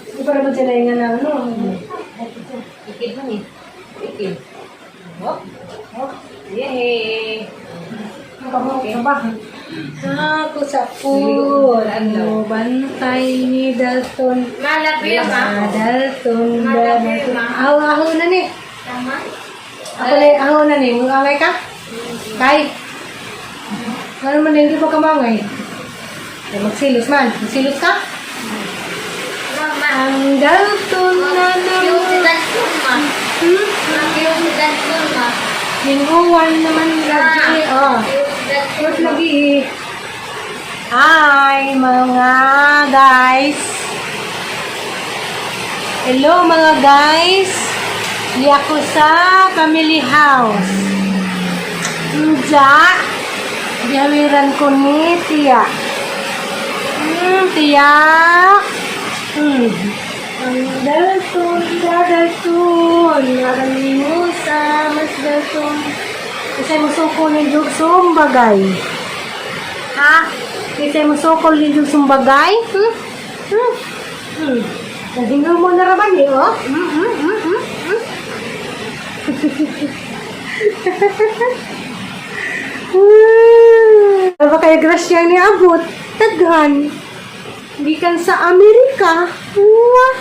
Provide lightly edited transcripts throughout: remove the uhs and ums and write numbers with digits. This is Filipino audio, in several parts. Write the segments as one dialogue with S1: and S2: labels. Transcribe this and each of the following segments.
S1: Di ba naman sila yung ano?
S2: Ikid mo ni. Ikid. Hop. Hop. Yehey.
S1: Ang ba? Ako sa pool. Ano, bantay ni Dalton.
S2: Malapit ma.
S1: Dalton.
S2: Malapit ma.
S1: Aho na ni.
S2: Tama.
S1: Ako na, aho na ni. Mangangay ka? Kay. Ano man, hindi pa kamangay. Ay, magsilos man. Magsilos ka?
S2: Mama.
S1: Ang Dalton na
S2: Yung si
S1: naman.
S2: Dalton ma. Yung si Dalton ma.
S1: Hinuwan naman lagi. Oh. Cute lagi. Hi, mga guys. Hello, mga guys. Di ako sa family house. Diya. Dihawiran ko ni Tia. Tia. Ang Dalton, Dalton. Maraming mo sa mas Dalton. Kasi mo sukol ni Jug sumbagay. Ha? Kasi mo sukol ni Jug sumbagay? Nahingaw mo na raman eh, oh. Ano kaya grasya ni abot? Taghan. Hindi kan sa Amerika. Wah.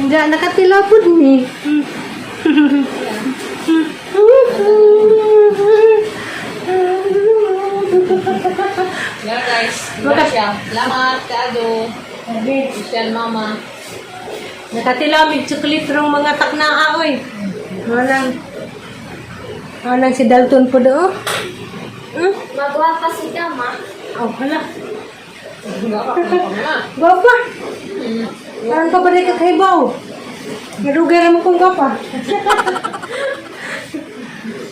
S1: Hindi, nakatilapod ni.
S2: Yeah guys. Gracia. Salamat kado. Michelle mama.
S1: Nakatilamig chocolate rong mga taknaa, oy. Walang si Dalton po do.
S2: Magawa pa si Dama.
S1: Oh, hala.
S2: Mama.
S1: Gwapa. Parang ka ba rin kakaibaw? Narugay naman kong gwapa.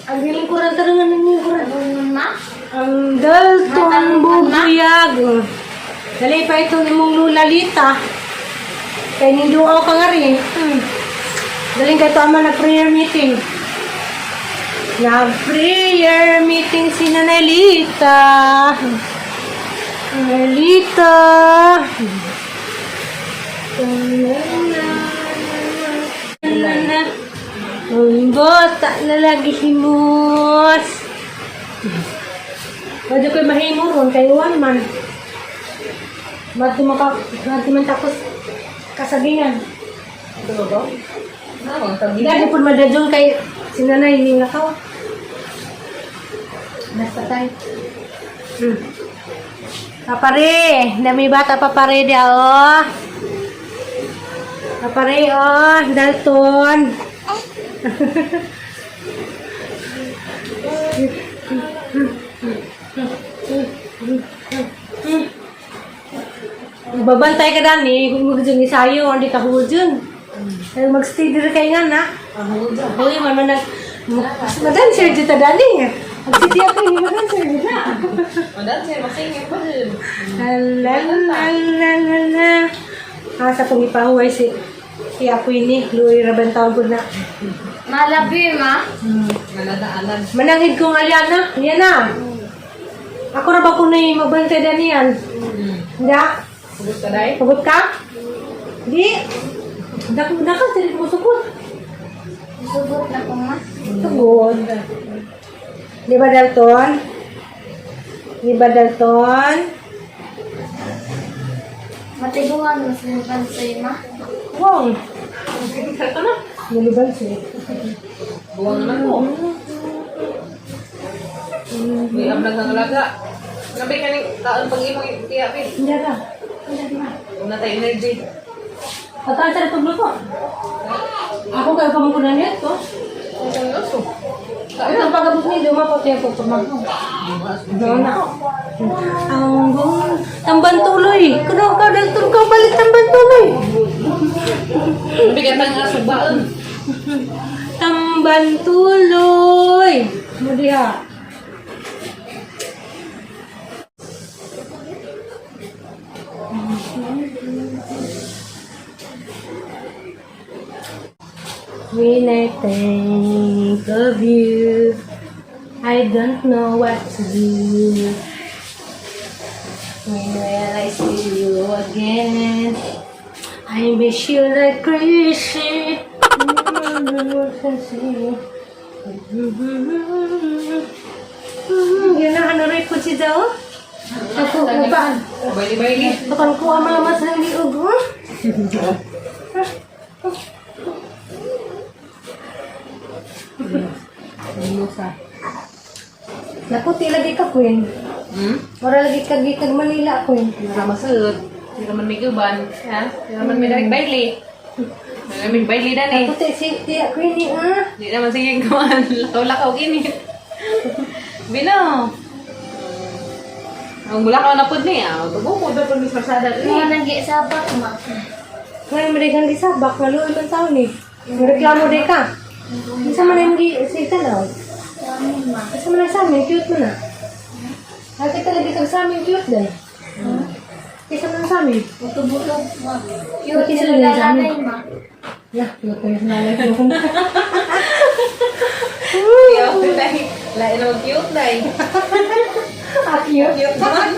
S1: Ang giling kurang tarangan ng niyo kurang.
S2: Ma?
S1: Ang Dalton bubuyag. Dali pa itong imong lulalita. Kaya ninduaw ka nga rin. Daling ka ito ama nag-prayer meeting. Nag-prayer meeting si Nanelita. Nanelita. Ang bata na lagi himos. Pwede ko'y mahimo ron, kay Juan man. Mati man tapos kasagingan.
S2: Ito ba? Nawang tabi.
S1: Hindi po madadyon kay sinanay ni nakaw. Nasa tayo. Papare, dami bata papare dia oh. Papare oh, Dalton. Babantay ka dani, kung mag-dyan isayo, hindi ka hudyan. Mag-stay dito kayo nga na. Uy, madan sir dito dani. Magsiti ako yung madan sir dito.
S2: Madan sir, masingit pa din.
S1: Lalalala. Sa kong ipahuway si ako ini, Louie Rabantaon ko na.
S2: Malabi ma. Maladaanan.
S1: Manangid kong Aliana, yan na. Ako na ba kung na magbantay dani yan? Hindi.
S2: Pagod ka dahil?
S1: Pagod ka? Hindi. Daka, sila mo sukot.
S2: Sugot na ko ma.
S1: Tugod. Di ba Dalton? Di ba Dalton?
S2: Matiguan mo sa bansay ma.
S1: Wow. Ito na. Naliban siya.
S2: Buwang naman mo. May amlag ng alaga. Grabe ka ning taon pag imong tiyapi.
S1: Hindi ka. Hindi ka.
S2: Una tayo energy.
S1: Pagkaan sa natublo ko. Ako kayo pamangkunan niya ito.
S2: Ang kanoso.
S1: Ang pagabot niya, dumapot niya po pamangkunan. Doon na. Ang buong tambantuloy. Kuno ka, Dalton ka, balik tambantuloy.
S2: Bigat ang asubaan.
S1: Tambantuloy. Mudiha. When I think of you, I don't know what to do. When will I see you again? I miss you like crazy. Yan na, ano rin po si Daw? Ako, upaan.
S2: Baili-baili.
S1: Bakal ko ang mga mas ng liog, ha? Naputi lagi ka, Queen. Para lagi kag Manila, Queen.
S2: Hindi naman masud. Hindi naman may guban. Ha? Hindi naman may darig baili. Hindi naman may baili dan eh.
S1: Naputi si Tia Queen, ha?
S2: Hindi naman sige guban. Lakaw-lakaw gini. Bino. Ang bulakaw na pud niya. Tubukod na pud ni Marsada.
S3: Mga nanggi sabak, ma.
S1: Ngayon, marigang gisabak, naluan ang taon eh. Reklamo din ka. Isa man yung si Tanaw.
S3: Amin, ma.
S1: Isa man ang sa amin, cute mo na. Hati ka lagi kang sa amin, cute din. Isa man ang sa amin.
S3: Butog-butog, ma.
S1: Cute
S3: Cute
S1: sila
S3: sila
S1: sa amin.
S3: lalay, ma.
S1: Lah, cute na yung nanay ko.
S2: Cute dai. Lain mo cute dai.
S1: Ah, cute.
S2: Cute naman.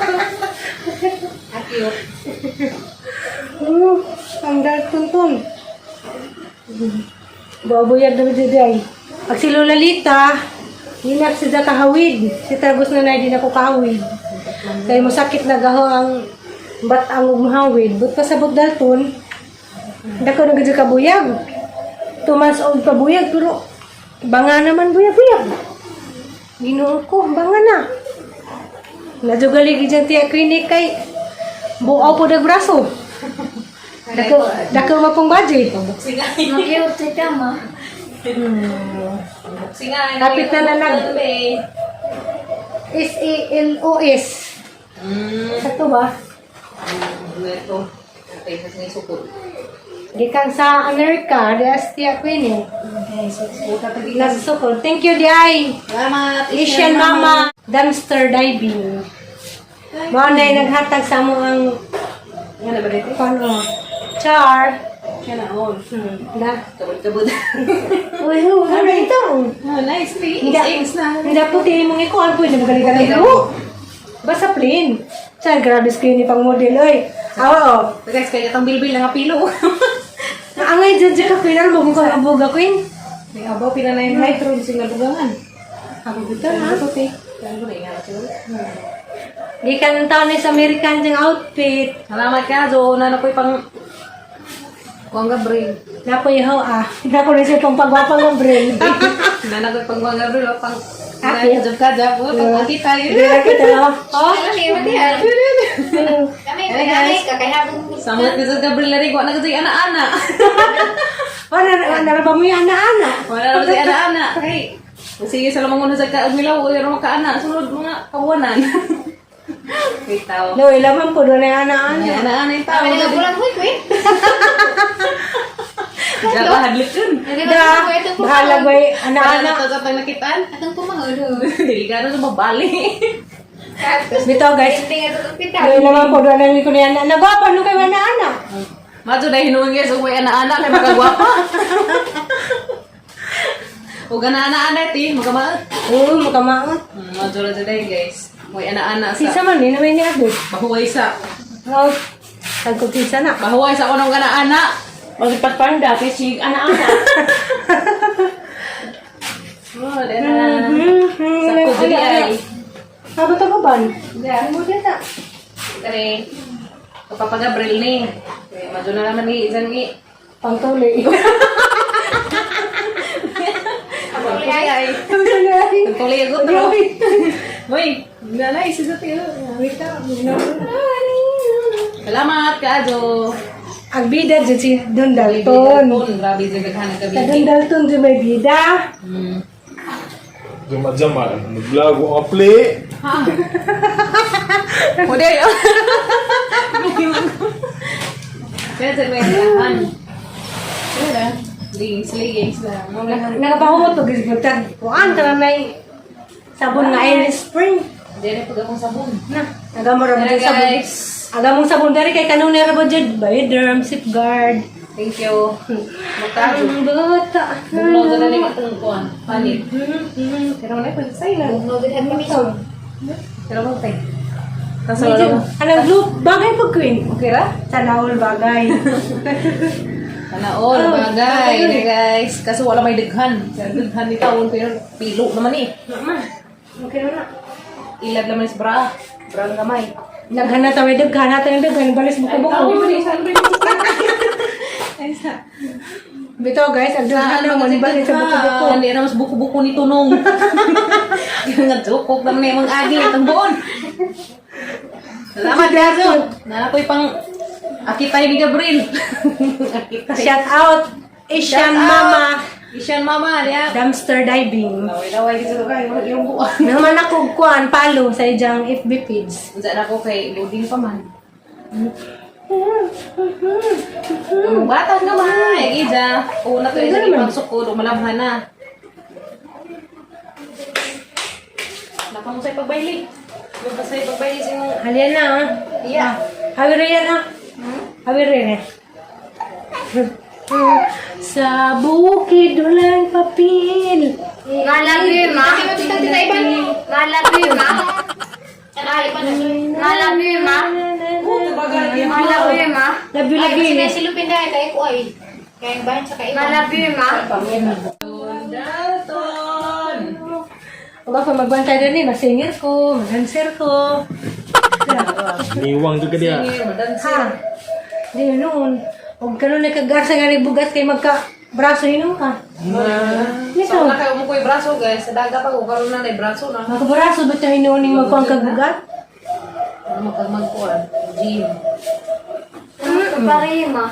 S2: Cute.
S1: Ang dahil tuntun. Babuyag na bididay. Pag si Lola Lita, hinak siya kahawid. Si Tagos na na din ako kahawid. Kaya masakit na gaho ang batang umahawid. But pasabot dalton, dako na gadyo kabuyag. 2 months old pa buyag, pero banga naman buyag-buyag. Ginoo ko, banga na. Nadugali gidyan tiya klinik kay buaw po ng braso. Dako mapong budget.
S2: Singay.
S3: Ma-cute ka, ma.
S2: Singay.
S1: Kapit na nanag. SALOS. Ito ba?
S2: Ito. Okay, kasi may sukod.
S1: Gikan sa Amerika, di astia ko yun eh.
S2: Okay, so suka tadi.
S1: Nagsukod. Thank you, Diay.
S2: Salamat.
S1: Asian Mama Dumpster Diving. Mga na naghatag sa mo ang
S2: Yan na ba dito?
S1: paano? Char.
S2: Yan na, all.
S1: Na.
S2: Kabod-kabod.
S1: Uy, ano ito?
S2: Oh, nicely.
S1: Hindi
S2: Thanks na.
S1: Hindi puti mong ikuan po. Hindi magaling ka na ito. Basta plain. Char, grabe skinny pang model. Oy. Oo.
S2: Guys, kaya itong bilbil na nga pilo.
S1: Angay dyan ka, Queen. Ano mo kung ang buga, Queen?
S2: May abaw, pila na yung hydro. Di sila bugangan.
S1: Ako dito na.
S2: Puti. Yan ko na yung nga siguro.
S1: Gikan ng taon sa American diyang outfit.
S2: Salamat ka, Jo. Na napoy pang... Kuang Gabriel.
S1: Napo ihaw ah. Napo rin siya pang pagwapang ng brain.
S2: Na napoy pang Kuang Gabriel. Pang...
S1: Akin.
S2: Jom ka, Jab. Pang kita yun.
S1: Hindi na kita no. Oh?
S3: Kami, kakayahabong mo.
S2: Samot ka sa Gabriel na rin. Wala na kasi ana-ana.
S1: Wala ba mo yung ana-ana?
S2: Wala na kasi ana-ana. Hey. Sige, sa lamang muna sa kaagmilaw. Wala na makaana. Sunod mga kawanan. Hey, tao.
S1: No, ilaman po doon yung ana-ana.
S2: Ana-ana yung tao.
S3: Kami na pulang huy, Queen.
S2: Diyan hadlit yun.
S1: Da, bahala ba yung ana-ana?
S2: Ito sa pang nakitaan.
S3: Atong pumahalo.
S2: Delikado sa babali.
S1: Bito guys.
S3: Tingnan ito ng pita.
S1: No, ilaman po doon yung ko na yan. Nagwapa nung kayo ana-ana.
S2: Mato na hinuon guys. Huwag may ana-ana. Kaya magagwapa. Huwag ana-ana iti. Magamaot.
S1: Oo, makamaot.
S2: Mato na today guys. Huwag ana-ana
S1: Si
S2: sa...
S1: Saman, yun naman niya abot.
S2: Bahuway sa...
S1: Oh, tagkupisa na.
S2: Bahuway sa kunong ana-ana. Magpatpanda. Kaya si ana-ana. Oh, dena. Sa kudiri ay.
S1: Habot ako ban?
S2: Yeah.
S1: Ano mo dito?
S2: Kare. Kapapagabril ni. Mato na naman ni isang ni.
S1: Pangtuli.
S2: Ako ay. Tuloy ako to. Uy, nanay, sige tayo.
S1: Wait lang.
S2: Salamat ka, Jo.
S1: Ang bida dyan si Don Dalton.
S2: Grabe sa daghan ka
S1: Sa Don Dalton dyan may bida.
S4: Jama-jama, nag-vlog ko ang play.
S2: Mudi ayo. Kaya sa may daghan. Wala. Leggings lang.
S1: Nakabaho mo ito. Gizbagtag. Kuhaan ka na may sabon nga Iris Spring.
S2: Dere pag akong sabon.
S1: Na. Nagamara mo
S2: Kaya
S1: yung sabon.
S2: guys.
S1: Agamong sabon dari kay kanunera ba dyan? Bioderm, Safeguard.
S2: Thank you. Magtago.
S1: Ang bata.
S2: Bugnaw na lang itong kuhan. Panit. Pero wala pa sa ila.
S3: Bugnaw din ang mamiso.
S2: Pero mo tay. Kaso
S1: Medyo,
S2: wala.
S1: anong blue, bagay po, Queen.
S2: Okay ra?
S1: Sana all bagay.
S2: Sana all
S1: Oh,
S2: bagay
S1: bagay.
S2: na guys. Kaso wala may daghan. Sa daghan ni taon pero pilo naman eh.
S1: Mama, okay na.
S2: Ilad naman sa bra. Bra ng gamay.
S1: Naghanap tayo daghan, balis buko-buko. Bito guys, ang daghan naman, balis sa buko-buko.
S2: Hindi na mas buko-buko ni Tunong. Nga tsukok naman yung mga agi itong buon. Salamat Gaso. Nalakoy pang akitay ni Gabriel. Akitay.
S1: Shout out, Asian
S2: Shout out.
S1: Mama,
S2: Isyan mama niya.
S1: dumpster diving.
S2: Laway-laway dito kayo. Yung buwan.
S1: Naman ako kuan, palo sa ijang FB page.
S2: Unsa na ko kay loading pa man. Ang bata nga may ija. Una to isa ipagsukod o malamhan na. Nakamusay pagbayli. Nakamusay pagbayli sa imong
S1: Halyan na, ah.
S2: iya.
S1: Hawiri yan, ah. Hawiri yan. Sa bukid walang papel.
S3: Ngalabi, ma. Ngalabi, ma. Ngalabi, ma. Ngalabi, ma.
S1: Labi
S3: Ay,
S1: lagi.
S3: kasi nasilupin dahil kayo ko ay. Kaya yung bahan sa kaiba. Ngalabi, ma.
S2: Dalton.
S1: Huwag ako magbantay din eh. Mag-singer ko, mag-dancer ko.
S4: Niwang juga dia.
S2: Singir,
S1: Ha?
S2: madansin.
S1: Di noon. Huwag ka nun nagkagarsa nga rin bugat kay magka-braso yun ka.
S2: So, na kayo mo ko yung braso guys. Sa daga pa ko karon na na braso na.
S1: Magka-braso ba't yung hinuon yung magkuhang kagugat?
S2: Ano magkuhan? Gym.
S3: Pare, ma.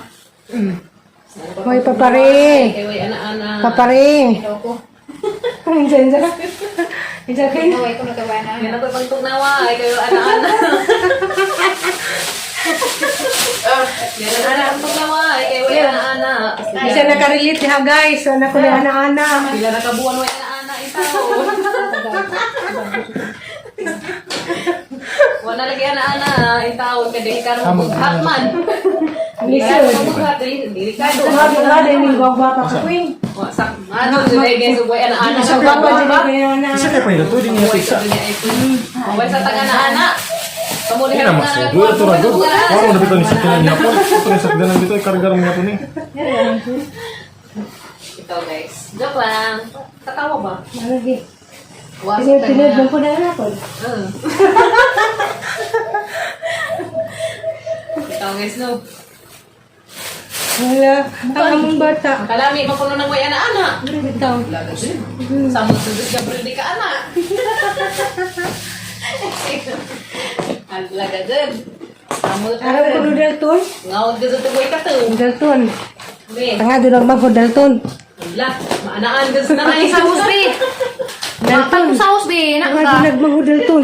S1: Hoy, papare.
S2: Kay way ana-ana.
S1: Papare.
S3: Ito ko.
S1: Diyan ka. Diyan ka.
S3: Naway ko nagkabayan na.
S2: Yan ako pagtugnawa. Ay kayo ana-ana. Yan ang ana pagtugnawa. Ay kayo way ana-ana.
S1: Isa nakarelate ha guys. So, anak ko na ana-ana.
S2: Bila nakabuan way ana-ana itaw. Wala lagi ana-ana itaw kadili karon maghatman.
S1: Listen.
S2: Maghat dili kado.
S1: Sabi nga din yung gwagwa pa ka queen.
S2: Wasak. Ano dili guys way ana-ana.
S1: Sa gwagwa din ko yung ana.
S4: Isa kayo pa ito, di niya siksa.
S2: Way sa taga na ana. Pamuli
S4: Kaya masuk. Dua itu ragu. Orang udah betul nisip niya po. Ito nisip dalang dito, kargarong niya po ni.
S2: Ito guys. Joke lang. Katawa ba?
S1: Lagi.
S2: Wasok
S1: Pinod lang po na anak ko.
S2: Ito guys no.
S1: Wala. Ang among bata.
S2: Kalami mapuno ng way ana-ana.
S1: Ito.
S2: Lago din. Samot sudut Gabriel di ka ana. Ang laga din. Samot ka
S1: Araw ko
S2: din.
S1: no Dalton.
S2: Ngawag ka sa tuboy ka to.
S1: Dalton.
S2: Ben.
S1: Tanga doon ang magod Dalton.
S2: Wala. Maanaan ka sa nanay sa
S3: Husby.
S1: Dalton.
S3: Sa husby.
S1: Tanga doon nagmahod Dalton.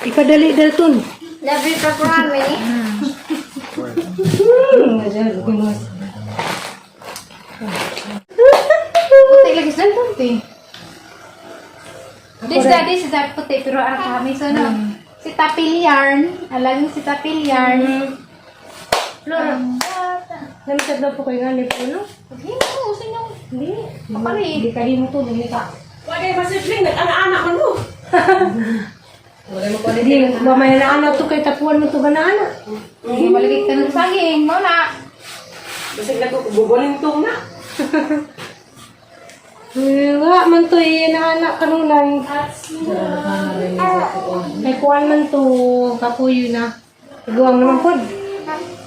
S1: Ipadali Dalton.
S3: Labi pa prami. Puti lagi sa puti. This is that puti pero arang kami so no. Si tapil yarn. Alam si tapil yarn.
S1: Flora. Namisag daw po kayo nga ni Puno.
S3: Hindi mo, sino?
S1: Hindi.
S3: Papari.
S1: Hindi ka rin mo to. Hindi ka.
S2: Wala yung masipling. Nag-ana-ana ka no. Wala mo ko
S1: Hindi. Mamaya na anak to kay tapuan mo to ba na anak?
S3: Maligit ka ng saging. Mo na.
S2: Basig na ko. Bubunin to na.
S1: Nga man to inaanak ka nung lang. Kay kuwan man to kapuyo na. Iguang naman po.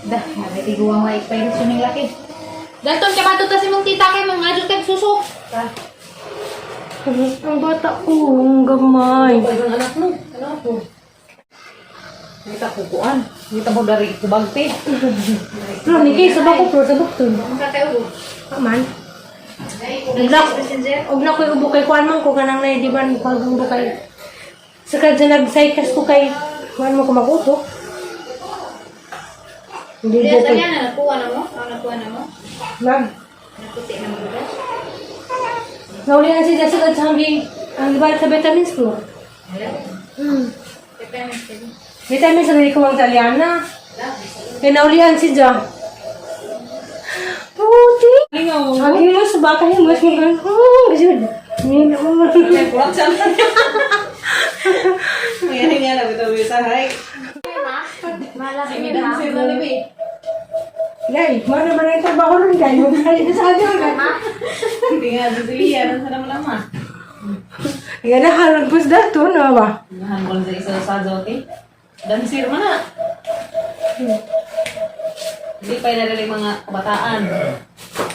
S3: Dah, nagtiguang may expiration ng laki. Dalton, kabato ta si mong tita kay mga adult kay susok.
S1: Ang bata ko, ang gamay.
S2: Ano yung anak mo? Ano ako? Kita kukuan. Kita mo dari kubagte.
S1: Pero ni kay sabak ko pero sabak to.
S3: Ang kakaiubo.
S1: Kaman.
S3: Naglock. Messenger.
S1: Og na koy ubo kay kuwan man ko kanang na di man pag ubo kay. Saka dyan nag-cycast ko kay kuwan mo ko mag-ubo. Hindi
S3: Dia
S1: ko
S3: tanya na nakuha na mo. Ang nakuha na mo.
S1: Mag.
S3: Naputi na mo ba?
S1: Naulihan si Jessica sa hanggang ang iba sa vitamins ko.
S3: Hello. Depende sa iyo.
S1: Vitamins sa ko ang Italiana. Kaya naulihan si Ja. Puti! Ang himas sa baka himas mo kan. Kasi hindi mo.
S2: Kurang siya. Ngayon nga na. Ito bisa. Hay.
S3: Malas
S2: Sige,
S3: yun,
S2: dancer na ni Bi.
S1: Gay, mana mana yung trabaho rin gay. Magkali sa akin gay.
S2: Hindi nga si Lia, nasa naman lama.
S1: Yan na halang pus dato na ba?
S2: Nahangol sa isa sa zote. Dancer mo na. Hindi pa inalaling mga kabataan.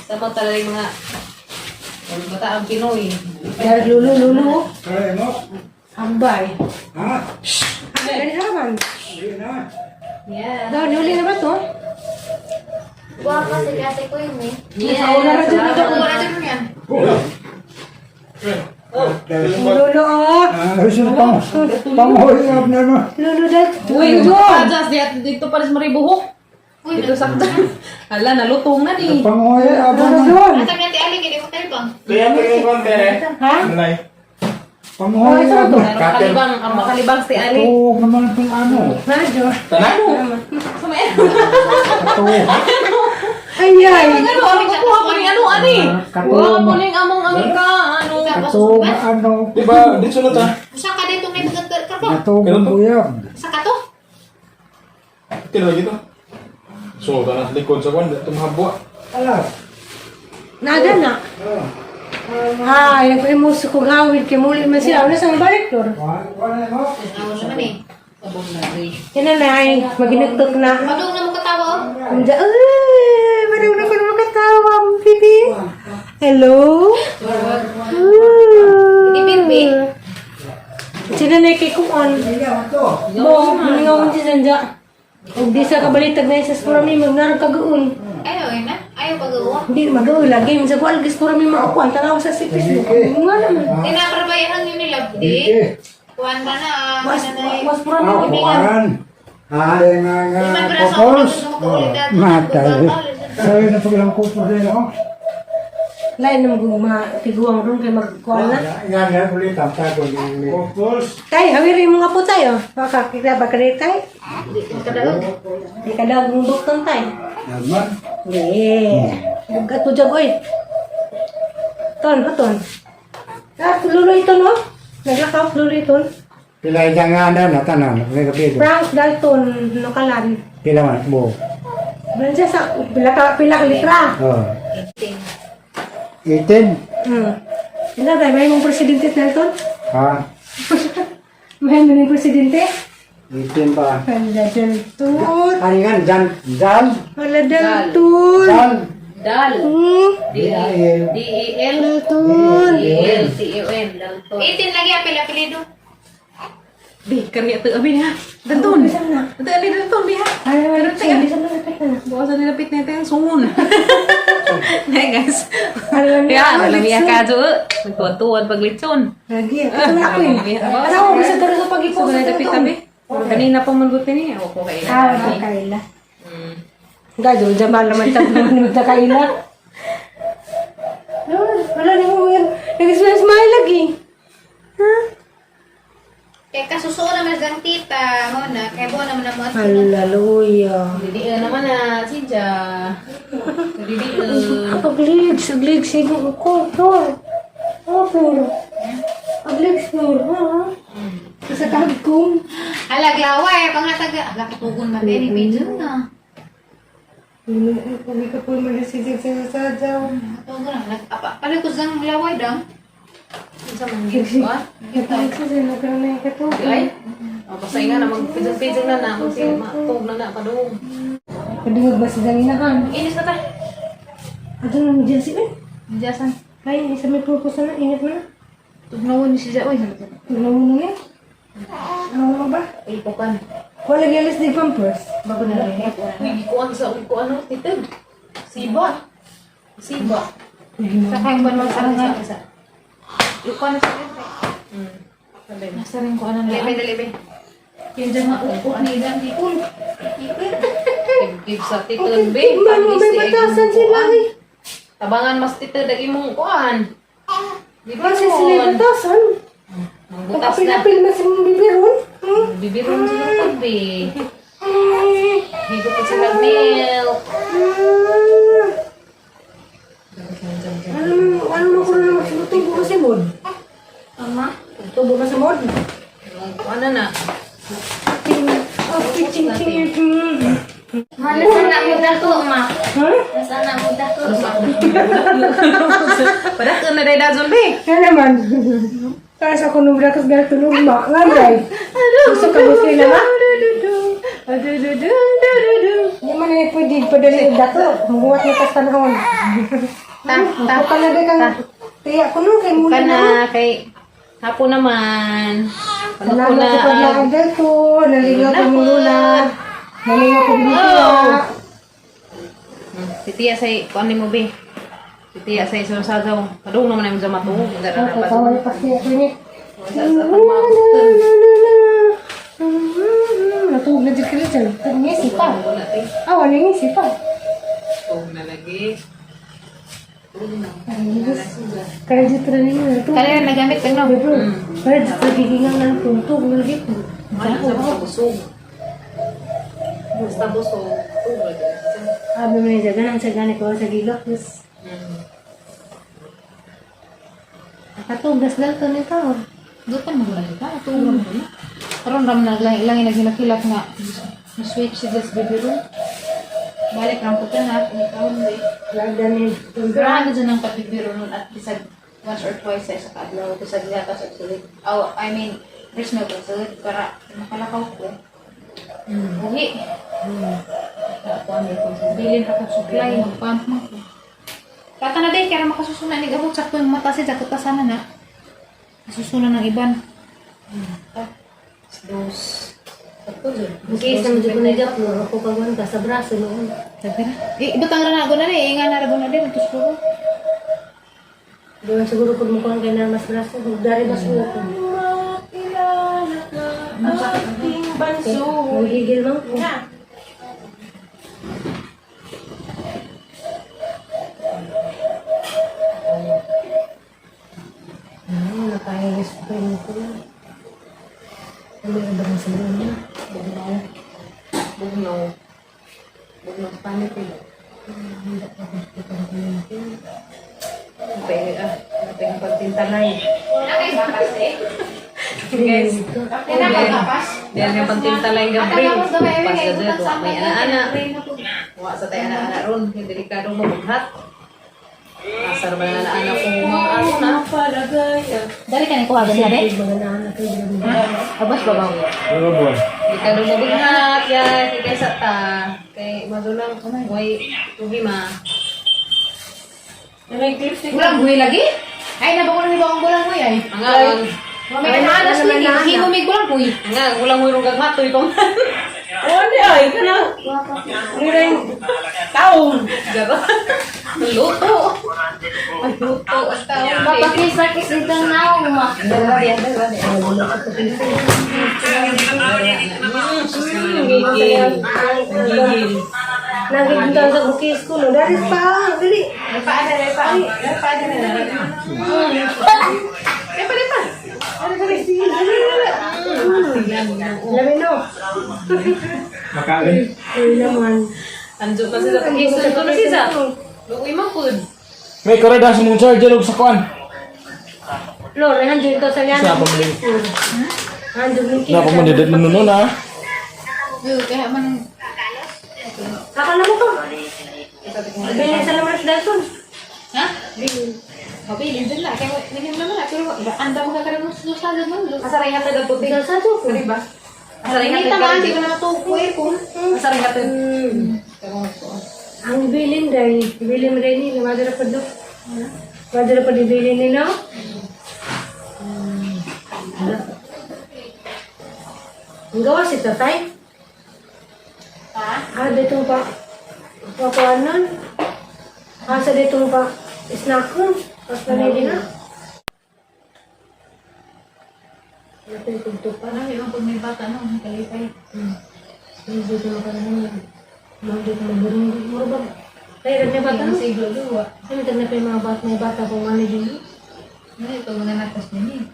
S2: Sama talagang mga bataang Pinoy.
S1: Dari lulu.
S4: Kaya mo?
S1: Ambay.
S4: Ha?
S1: Dari naman.
S4: Sige na.
S2: Yeah.
S1: Daw, niuli na ba to?
S3: Buwan kasi ko yun eh.
S2: Yeah.
S1: Wala na dyan.
S3: Ito ko na dyan mo yan.
S1: Lulu oh.
S5: Gusto pang panghulog na mo.
S1: Lulu dat.
S2: Uy, Pajas, dito pa rin maribuhok.
S3: Uy,
S2: Dito sakta. Hala, nalutong na ni.
S5: Panghulog
S1: Lulu
S5: na.
S1: doon.
S3: Asa niya ti Ali, hindi mo tayo bang?
S4: Kaya ko yung kontere.
S1: Ha?
S4: Nalay.
S5: Panghulog na.
S2: Ang makalibang si Ali.
S5: Ito naman itong ano.
S1: Radyo.
S4: Tanado.
S2: Sumaya.
S5: Ito.
S1: Ay ay.
S2: Ano, kukuha ko ni ano, ani? Kuha ko ni among Amerika, ano.
S5: Ito ano.
S4: Diba, dito na ta.
S3: Usa ka dito may pagkakar ka.
S5: Ito bubuyag.
S3: Sa ka to?
S4: Kino lagi to? So, tanah likod sa kwan, dito mahabwa.
S5: Alas.
S1: Nada na. Ay, nagpaimuso ko gawin kay muli man siya. Ano sa balik to?
S5: Wala mo.
S3: Ano naman eh.
S2: Sabog na, Ray.
S1: Kinanay, maginagtok na.
S3: Madung na mo katawa oh.
S1: Anja, ay, madang na ko na makatawa, baby. Hello?
S3: Hindi pirmi.
S1: Sinanay kay Kuan. Bo, maningawan si Sanja. Kung di sa kabalitag na isa sa mi magnarang kagaun.
S3: Ayaw eh na. Ayaw pag-uwa.
S1: Hindi magawa lagi. Minsan ko alagis para mi makakuan. Tanaw sa si Facebook. Nga naman.
S3: Tinatrabayahan yun nila. Di. Kuhan ka na.
S1: Mas,
S3: Mananay.
S1: mas pura
S5: Ako
S1: mi
S5: kuan. Ay nga nga
S3: Iman pala sa
S5: popos.
S3: ako.
S5: Matay. Ay na paglang kupos din ako.
S1: Lain naman mga tiguang ron kay magkuan na.
S5: Yan yan ulit ang tago ni popos.
S1: Tay, hawiri mo nga po tayo. Makakita ba ka rin tay? Di ka daw mong bukton tay.
S5: Naman.
S1: Yeah. Bugat po dyan, oy. Ton, ton. Ah, luloy ito, no? Naglakaw, luloy ito.
S5: Pilay nga na tanan. Nagkapido.
S1: Frank Dalton, Nokalan.
S5: Pila man mo.
S1: Blanca sa pila ka litra.
S5: Oh. 18.
S1: Ina tayo, may mong presidente Dalton?
S5: Ha?
S1: May mong presidente?
S5: 18 pa.
S1: Wala Dalton.
S5: Ano nga? Jan?
S1: Wala Dalton.
S5: Jan?
S2: Dal.
S5: D-I-L.
S2: D-E-L.
S1: Dalton.
S2: D-E-L-T-O-N. Dalton.
S3: 18 lagi apel-apelido.
S2: Bi, karya ito, abi niya. Dalton. Ito, abi, Dalton, bi ha.
S1: Ay, wala tayo. Bisa na lapit na.
S2: Bukasan nilapit natin, sungun. Hey guys.
S1: Alam niya,
S2: Kaya, malamiya ka dyan. Nagtuwan-tuwan pag litson.
S1: Lagi. Ito na ako eh. Ano ako, bisa taro sa pag-ipos.
S2: So, nalapit tabi. Kanina pa mabuti niya. Ako ko kayo.
S1: Ah, wala kaila. Gado, jamal naman tatlo ni magkakaila. Wala na mo yan. Nag-smile lagi. Ha?
S3: Kaya kasusuo naman sa tita. Mo na. Kaya buwan naman na mo.
S1: Hallelujah.
S2: Didi naman na, Sinja. Didi.
S1: Aglig, sige ko, Tor. Oh, pero. Aglig, Tor, ha? Sa kagkong.
S3: Halaglaway. Pang nataga. Lakatugon materi. Medyo na.
S1: Hindi ka po mag-isisig sa sasaw.
S3: Ito ko na. Palikos ng laway daw.
S2: Isa man yun. What? Ay? Basta nga na, mag-pidong-pidong na na. Mag-tog na na, padung.
S1: Kadungag ba sa danginahan?
S3: Inis na ta.
S1: Ato na mo dyan sila.
S3: Diyasan.
S1: Kaya, isa may purpose na, ingat mo na.
S3: Tugnawan ni siya. Uy,
S1: Tignan mo na yan. Ano mo ba?
S2: Ipokan.
S1: Wala galis di pampers.
S3: bago na rin.
S2: Ikuan sa ikuan ano, titid. Siba. Siba.
S3: Saka yung banwan sa nga.
S2: Ikuan na sa kente.
S3: Nasa rin ko anong lebe. Lebe. Yung dyan nga upo. Ano yung dyan? Ipon.
S2: Give sa titid, be.
S1: Tingnan mo, may batasan sila eh.
S2: Tabangan mas titid, lagi mong kuan.
S1: Kasi sila yung batasan.
S2: Butas na.
S1: Pagpapilapil na silang bibiron.
S2: Bibiron sila pag, be. Higo pa sila milk.
S1: Ano mo ko na magtubo ka si Mod?
S3: Ama.
S1: Tubo ka sa Mod?
S2: Ano na?
S1: Okay.
S3: Mana sana mudah ko, ma.
S1: Ha?
S3: Sana mudah ko.
S2: Padahal kena dari dazon deh.
S1: Yan naman. Para sa kunubra kas gal tunog ma. Nga day. Gusto ka gusto na ma? Hindi man na pwede padali yung dato. Maguwat na kas tanahon. Ako ka na day kang tiyak ko nun kay muna na.
S2: Kana kay hapon naman. Ano ko
S1: Salamat
S2: na
S1: sa paglaagay ko. Nalingaw ko muna. Nalingaw ko binitiya.
S2: si Tia say kuan mo be. Si Tia say susasaw. Padung naman ay mo sa matuog.
S1: Kawal pa siya ko ni. Natulog na dito ka rin. Ngisi pa. Wala ngisi pa.
S2: na lagi.
S1: Kaya dito na ninyo. Natulog.
S3: Kalian nagamit ka no?
S1: Kaya dito nagigingang ng tuntog. Nalagit mo.
S2: Ano sa busog? Basta busog.
S1: Abi mo na dyan. Ang sagani ko sa gilak. Nakatugas lang ito nito.
S3: Dutan mo lagi ka, tulong mo na. Karon ram na lang naghilak-hilak na switch si this baby room. Balik ram ko na ikaw hindi.
S1: Lagdanin.
S3: Pero ano dyan ang patibiro nun at bisag once or twice sa kadlaw bisag gatas at sulit. Oh, I mean, there's no sulit para makalakaw ko. Uwi. Bilin ako supply, mag-pump mo ko. Kata na day, kaya makasusunan ni Gabot, sakto yung mata siya, sakto sana na. Kasusunan ng iban.
S2: Dos.
S1: Kasi isang dito na dyan. Ako kawan ka sa braso noon.
S3: Sabi na. Ibutang ranago na rin, inga na rago na din, ito siguro.
S1: Doon siguro kung mukha kayo na mas braso. Dari mas mo ko.
S2: Ating banso.
S1: Magigil lang po. Nakainis ko yun ko. Ano yung ba ng sabihin niya?
S2: Bugnaw. Bugnaw. Bugnaw sa panit eh. Pwede Napay ang pagtintanay.
S3: Nakay bakas eh.
S2: Guys.
S3: Kaya nakagapas.
S2: Diyan yung pagtintanay ng Gabriel.
S3: Tapos gawin
S2: Pas
S3: kay
S2: na dito.
S3: utang sa
S2: May
S3: akin.
S2: anak-anak. Wa sa tayo anak-anak ron. Yung delikadong mabughat. Asar ba na anak ko mga ano na palagay.
S3: Dari ka na kuha ganyan eh.
S1: Mga naanak kayo.
S3: Abas ba ba?
S4: Ano ba?
S2: Delikadong mabughat. Yan. Kaya sa ta. Kay madulang. Way. Tuhima. May clips ni
S3: Bulang buhay lagi? Ay, nabako na ni bawang bulang buhay ay.
S2: Ang
S3: Mamay na anas ko, hindi mo may bulang buhay.
S2: nga, ulang mo yung gagmatoy pa man. Ano ay, ka na. Murang taon. Garo. Luto. Ay, luto. Ang taon.
S3: Papakisakis itong naong ma.
S2: Dalawa yan. Gigil.
S1: Nagiging sa bukis ko. No? Dari pa. Dali.
S2: Paada.
S1: Labi no.
S4: Makain.
S1: Uy naman.
S2: Anjo pa sila pag-iso. Ito na siya. Luwi mo po.
S4: May koreda sa mong charger og sa kuan.
S1: Lord, nandiyo ito sa yan.
S4: Sa pamilya.
S1: Nandiyo yung
S4: Na pa mo dedet nuno na.
S3: Kaya man,
S1: Akala mo ka. Bilhin sa laman sa Dalton.
S3: ha? Mabilin din lang. Kaya naging naman na. Pero anda mo kakaroon ng susagad mo.
S2: Asaray nga tayo puti.
S1: Bigal sa to.
S2: Diba? Asaray nga
S3: Hindi
S2: tayo.
S3: tama, hindi ko na matuko eh.
S2: Asaray nga tayo.
S1: Ang bilin dahil. Bilin mo rin nila. Madara pa do. Madara pa di bilin nila. Ang gawa si tatay.
S3: Ha?
S1: Dito pa. Pakuan nun. Sa dito pa. Snack nun. Tapos na nila na. Napintugtog pa.
S3: Parang yung pag may bata no, may kalipay.
S1: Hindi dito makaroon. Hindi ko magbarong. Murabag. Kaya rin bata
S3: Ano
S1: no?
S3: sa iglo duwa?
S1: Ano tag na pa yung mga bata? May bata kung ano din.
S3: Ano ito mga natas niya eh.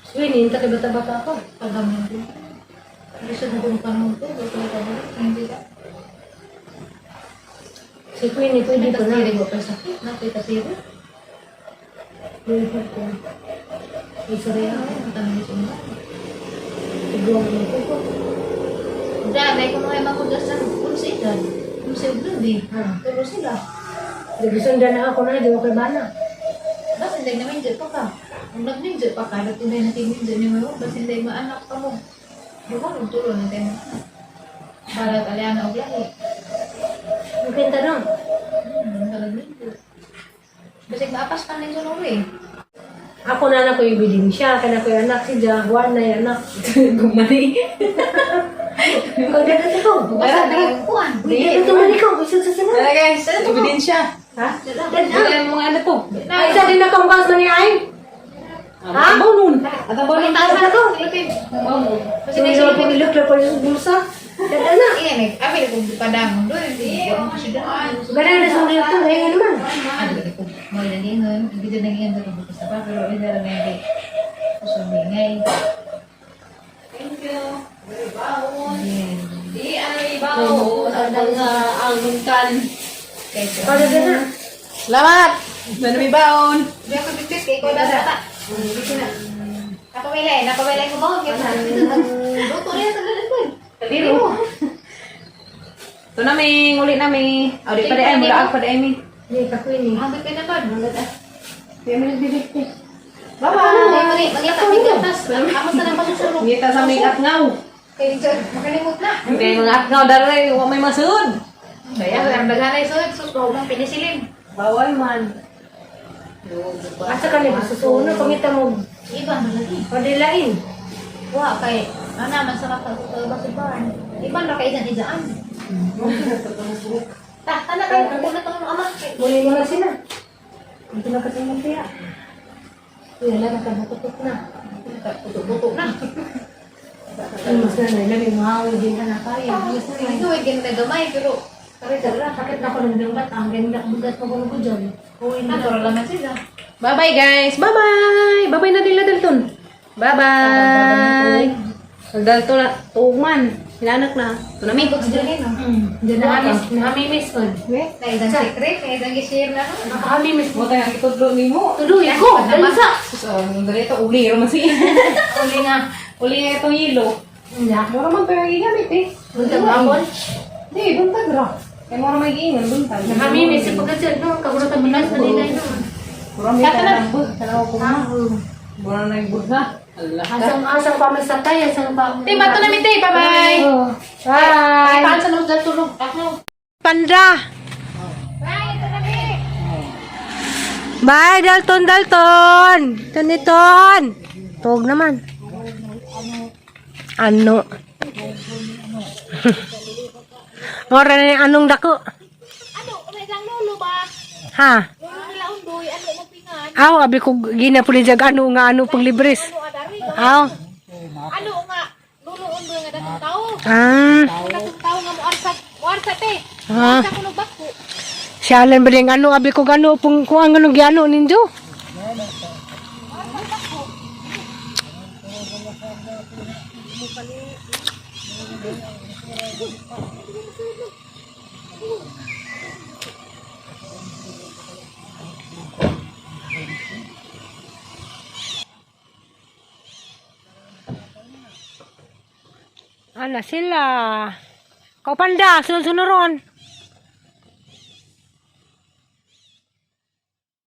S1: Swinin, takay bata-bata ako.
S3: Pagdaman din. Gusto na kung panong ito. Gusto na kung hindi ka.
S1: Si Queenie, pwede pa na.
S3: Tapos ko pa sakit. Napitapiro.
S1: Pwede pa ko. Isa rin ako.
S3: Ang tanong ko na.
S1: Tigawang mo ko.
S3: Dahil kung may magugas ng kunsidan, kunsidan din. Pero sila.
S1: Nagsundan na ako na, di ko kay bana.
S3: Basta hindi naman dyan pa ka. Kung nag-ninja pa ka, dapat hindi natin ninja ni mo, basta hindi maanak ka mo. Di ba, magtulo natin mo. Para kalian na lahi.
S1: Ang kinta doon.
S3: Talag-ninja. Basta maapas ka ninja na uwi.
S1: Ako na anak ko yung ebidensya, kana ko yung anak si Jaguar na yung anak.
S2: Gumani.
S1: Ikaw dito sa ko.
S3: Basta yung kuhan.
S1: Dito tumali ko, gusto sa sinang.
S2: Tara guys, ebidensya.
S1: Ha?
S2: Dala mo nga ano to.
S1: Ay, isa din na kamukha sa niya ay. Ha?
S2: Bawnon. At ang bawnon
S1: Taas na ko.
S2: Bawnon.
S3: Kasi
S1: Sige, so ako ilok na po yung bulsa. Dada na.
S3: Iyan eh, abi ko padang doon. Hindi mo kasi daan.
S1: Ganun na sa mga ito, kaya nga naman.
S3: Ano ko, mo nagingon, hindi din nagingon ko sa pa pero hindi na ngay. So ngay.
S2: Thank you.
S3: Yan.
S2: Di ano ibaw. Ang bungkan.
S3: Kaysa.
S1: Ikaw dada na.
S2: Salamat. Manami baon.
S3: Di ako pipit kay ko data. Napamilay ko ba? Luto rin sa galit ko.
S2: Kaliro. Ito namin, uli namin. O, di pa di ay, mula pa di ay mi.
S1: Hindi, kakoy ni.
S3: Hanggang ka na ba?
S2: Di ay mi.
S3: Bye-bye! Mag-iata may gatas. Amos na lang masusunod.
S2: Ngita sa may atngaw.
S3: Kaya makalimot na.
S2: Hindi, mga atngaw daray, huwag may masud.
S3: Kaya, ang daganay sud. Susunog ng pinisilin.
S2: Bawal man.
S1: Asa ka nila susuno, pangita mo.
S3: Iba na lagi.
S1: Padilain.
S3: Wah, kay naman sa bakit-bakit. Iban ra kay daan. Tana kayo kung kuna tong ama.
S1: Muli mo na sila. Ito na kasi mo kaya. Yan na, nakabututok na.
S3: Buto na.
S1: Ang mas na nila, may mahawin din ka na kaya. Mas na
S3: Ito ay ganda gamay pero
S1: Tara, sakit na ko ng dagat. Ang ganda, bugat mo ko dyan. Uwi na.
S3: natural naman sila.
S2: Bye-bye guys. Bye-bye. Bye-bye na nila Dalton. Bye-bye. Dalton na. Tuman. Hinanak na. Ito na mi.
S3: Ikot sila rin.
S1: Diyan nakamiss ko.
S3: Na isang secret, na isang gishare na.
S1: Nakamiss
S2: Mo
S1: ko.
S2: tayo ang itudlo ni mo.
S1: Tuloy ko, dalisa.
S2: So, dito uli naman si.
S1: Uli nga.
S2: Uli nga itong yelo.
S1: Hindi.
S2: Mura man tayo gigamit eh.
S1: Buntag hapon.
S2: Di, buntag ra. Kaya mura may giingan, buntag.
S1: Nakamiss si pagkatsin. No, kagurutan mo na sa nila ito.
S2: Mura may tanambod. Tanaw ko na. Mura na yung budha. Allah.
S1: Asang pamasakay, asang pamasakay.
S2: Te, bato namin te. Bye-bye.
S1: Bye.
S3: Kaan sa nung tulog. Ako.
S2: Panda.
S3: Bye, ito na mi.
S1: Bye, Dalton. Toniton. Tog naman. Ano? Mora na yung anong dako.
S3: Ano, may isang lolo ba?
S1: Ha?
S3: Lolo nila undoy, ano magpingan?
S1: Aw, abi ko ginapulijag ano nga ano pang libres.
S3: Ano adari?
S1: Aw.
S3: Ano nga, lolo undoy nga datong tao.
S1: Ah.
S3: Datong tao nga muarsa te.
S1: Ha?
S3: Sa kuno bako.
S1: Siyalan ba yung ano, abi ko gano pong kuang ano gyano ninyo. Ano sila? Kau panda, sunod-sunuron.